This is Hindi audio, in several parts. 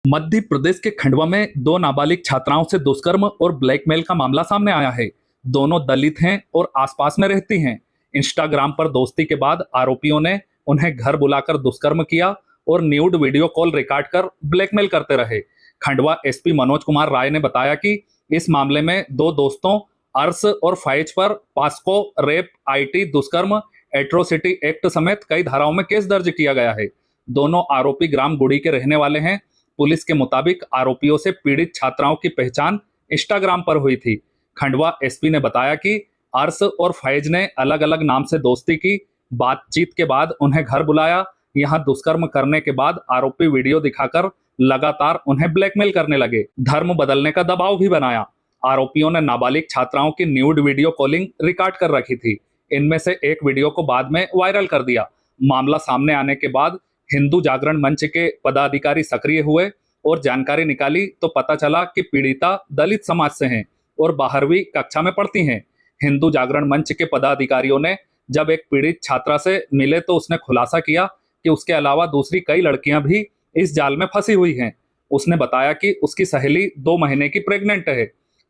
मध्य प्रदेश के खंडवा में दो नाबालिग छात्राओं से दुष्कर्म और ब्लैकमेल का मामला सामने आया है। दोनों दलित हैं और आसपास में रहती हैं। इंस्टाग्राम पर दोस्ती के बाद आरोपियों ने उन्हें घर बुलाकर दुष्कर्म किया और न्यूड वीडियो कॉल रिकॉर्ड कर ब्लैकमेल करते रहे। खंडवा एसपी मनोज कुमार राय ने बताया कि इस मामले में दो दोस्तों अर्श और फैज पर पास्को, रेप, आईटी, दुष्कर्म, एट्रोसिटी एक्ट समेत कई धाराओं में केस दर्ज किया गया है। दोनों आरोपी ग्राम गुड़ी के रहने वाले हैं। पुलिस के मुताबिक आरोपियों से पीड़ित छात्राओं की पहचान इंस्टाग्राम पर हुई थी। खंडवा एसपी ने बताया कि अर्श और फैज ने अलग अलग नाम से दोस्ती की। बातचीत के बाद उन्हें घर बुलाया। यहां दुष्कर्म करने के बाद आरोपी वीडियो दिखाकर लगातार उन्हें ब्लैकमेल करने लगे। धर्म बदलने का दबाव भी बनाया। आरोपियों ने नाबालिग छात्राओं की न्यूड वीडियो कॉलिंग रिकॉर्ड कर रखी थी। इनमें से एक वीडियो को बाद में वायरल कर दिया। मामला सामने आने के बाद हिंदू जागरण मंच के पदाधिकारी सक्रिय हुए और जानकारी निकाली तो पता चला कि पीड़िता दलित समाज से हैं और 12वीं कक्षा में पढ़ती हैं। हिंदू जागरण मंच के पदाधिकारियों ने जब एक पीड़ित छात्रा से मिले तो उसने खुलासा किया कि उसके अलावा दूसरी कई लड़कियां भी इस जाल में फंसी हुई हैं। उसने बताया कि उसकी सहेली 2 महीने की प्रेग्नेंट है।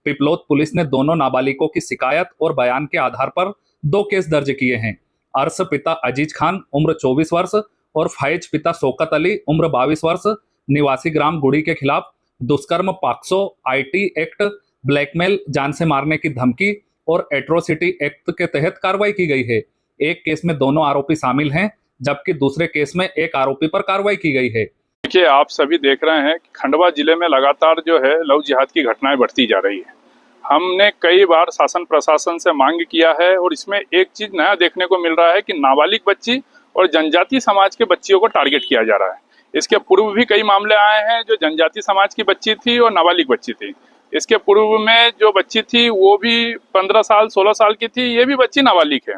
पिपलोद पुलिस ने दोनों नाबालिगों की शिकायत और बयान के आधार पर 2 केस दर्ज किए हैं। अर्श पिता अजीज खान उम्र 24 वर्ष और फैज पिता शौकत अली उम्र 22 वर्ष निवासी ग्राम गुड़ी के खिलाफ दुष्कर्म, पाक्सो, आईटी एक्ट, ब्लैकमेल, जान से मारने की धमकी और एट्रोसिटी एक्ट के तहत कार्रवाई की गई है। एक केस में दोनों आरोपी शामिल हैं, जबकि दूसरे केस में एक आरोपी पर कार्रवाई की गई है। देखिए, आप सभी देख रहे हैं कि खंडवा जिले में लगातार जो है लव जिहाद की घटनाएं बढ़ती जा रही है। हमने कई बार शासन प्रशासन से मांग किया है और इसमें एक चीज नया देखने को मिल रहा है कि नाबालिग बच्ची और जनजाति समाज के बच्चियों को टारगेट किया जा रहा है। इसके पूर्व भी कई मामले आए हैं जो जनजाति समाज की बच्ची थी और नाबालिग बच्ची थी। इसके पूर्व में जो बच्ची थी वो भी 15 साल 16 साल की थी, ये भी बच्ची नाबालिग है।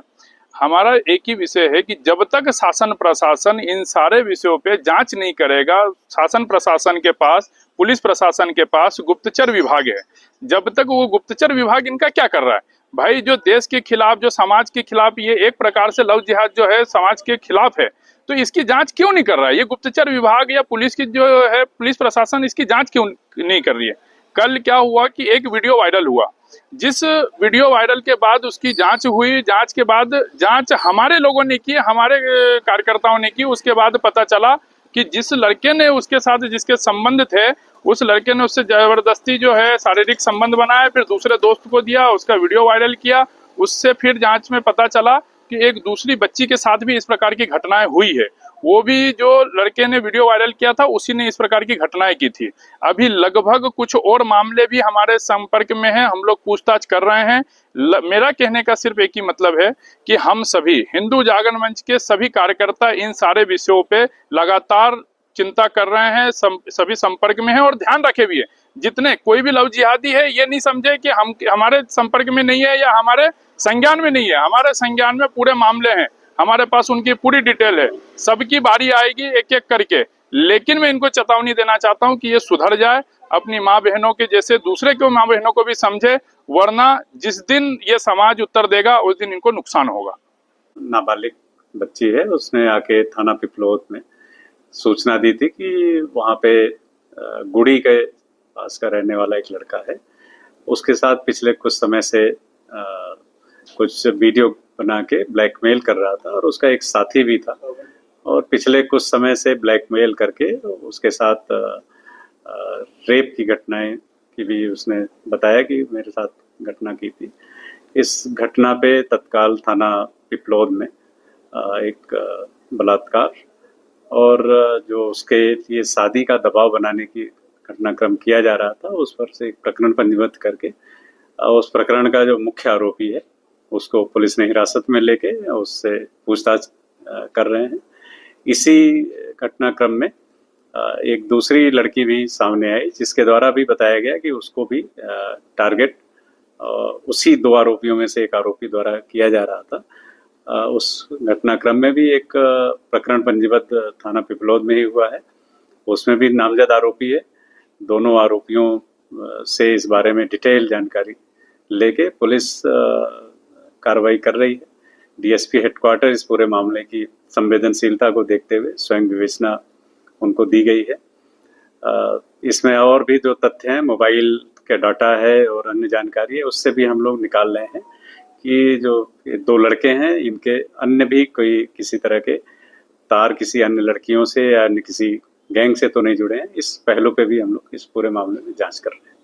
हमारा एक ही विषय है कि जब तक शासन प्रशासन इन सारे विषयों पे जांच नहीं करेगा, शासन प्रशासन के पास, पुलिस प्रशासन के पास गुप्तचर विभाग है। जब तक वो गुप्तचर विभाग इनका क्या कर रहा है भाई, जो देश के खिलाफ, जो समाज के खिलाफ, ये एक प्रकार से लव जिहाद जो है समाज के खिलाफ है, तो इसकी जांच क्यों नहीं कर रहा है ये गुप्तचर विभाग या पुलिस की जो है पुलिस प्रशासन, इसकी जांच क्यों नहीं कर रही है। कल क्या हुआ कि एक वीडियो वायरल हुआ, जिस वीडियो वायरल के बाद उसकी जांच हुई। जांच के बाद जांच हमारे लोगों ने की, हमारे कार्यकर्ताओं ने की। उसके बाद पता चला कि जिस लड़के ने उसके साथ जिसके संबंध थे, उस लड़के ने उससे जबरदस्ती जो है शारीरिक संबंध बनाया, फिर दूसरे दोस्त को दिया, उसका वीडियो वायरल किया। उससे फिर जांच में पता चला कि एक दूसरी बच्ची के साथ भी इस प्रकार की घटनाएं हुई है। वो भी जो लड़के ने वीडियो वायरल किया था उसी ने इस प्रकार की घटनाएं की थी। अभी लगभग कुछ और मामले भी हमारे संपर्क में हैं, हम लोग पूछताछ कर रहे हैं। मेरा कहने का सिर्फ एक ही मतलब है कि हम सभी हिंदू जागरण मंच के सभी कार्यकर्ता इन सारे विषयों पे लगातार चिंता कर रहे हैं, सभी संपर्क में हैं और ध्यान रखे भी है। जितने कोई भी लव जिहादी है ये नहीं समझे कि हम हमारे संपर्क में नहीं है या हमारे संज्ञान में नहीं है। हमारे संज्ञान में पूरे मामले हैं, हमारे पास उनकी पूरी डिटेल है। सबकी बारी आएगी एक एक करके, लेकिन मैं इनको चेतावनी देना चाहता हूं कि ये सुधर जाए, अपनी माँ बहनों के जैसे दूसरे के माँ बहनों को भी समझे, वरना जिस दिन ये समाज उत्तर देगा उस दिन इनको नुकसान होगा। नाबालिग बच्ची है, उसने आके थाना पिपलोद में सूचना दी थी कि वहाँ पे गुड़ी के पास का रहने वाला एक लड़का है, उसके साथ पिछले कुछ समय से कुछ वीडियो बना के ब्लैकमेल कर रहा था और उसका एक साथी भी था और पिछले कुछ समय से ब्लैकमेल करके उसके साथ रेप की घटनाएं की भी उसने बताया कि मेरे साथ घटना की थी। इस घटना पे तत्काल थाना पिपलोद में एक बलात्कार और जो उसके लिए शादी का दबाव बनाने की घटनाक्रम किया जा रहा था, उस पर से एक प्रकरण पंजीबद्ध करके उस प्रकरण का जो मुख्य आरोपी है उसको पुलिस ने हिरासत में लेके उससे पूछताछ कर रहे हैं। इसी घटनाक्रम में एक दूसरी लड़की भी सामने आई, जिसके द्वारा भी बताया गया कि उसको भी टारगेट उसी 2 आरोपियों में से एक आरोपी द्वारा किया जा रहा था। उस घटनाक्रम में भी एक प्रकरण पंजीबद्ध थाना पिपलोद में ही हुआ है, उसमें भी नामजद आरोपी है। दोनों आरोपियों से इस बारे में डिटेल जानकारी लेके पुलिस कार्रवाई कर रही है। डीएसपी हेडक्वार्टर इस पूरे मामले की संवेदनशीलता को देखते हुए स्वयं विवेचना उनको दी गई है। इसमें और भी जो तथ्य हैं, मोबाइल के डाटा है और अन्य जानकारी है, उससे भी हम लोग निकाल रहे हैं कि जो 2 लड़के हैं, इनके अन्य भी कोई किसी तरह के तार किसी अन्य लड़कियों से या अन्य किसी गैंग से तो नहीं जुड़े हैं। इस पहलू पे भी हम लोग इस पूरे मामले में जांच कर रहे हैं।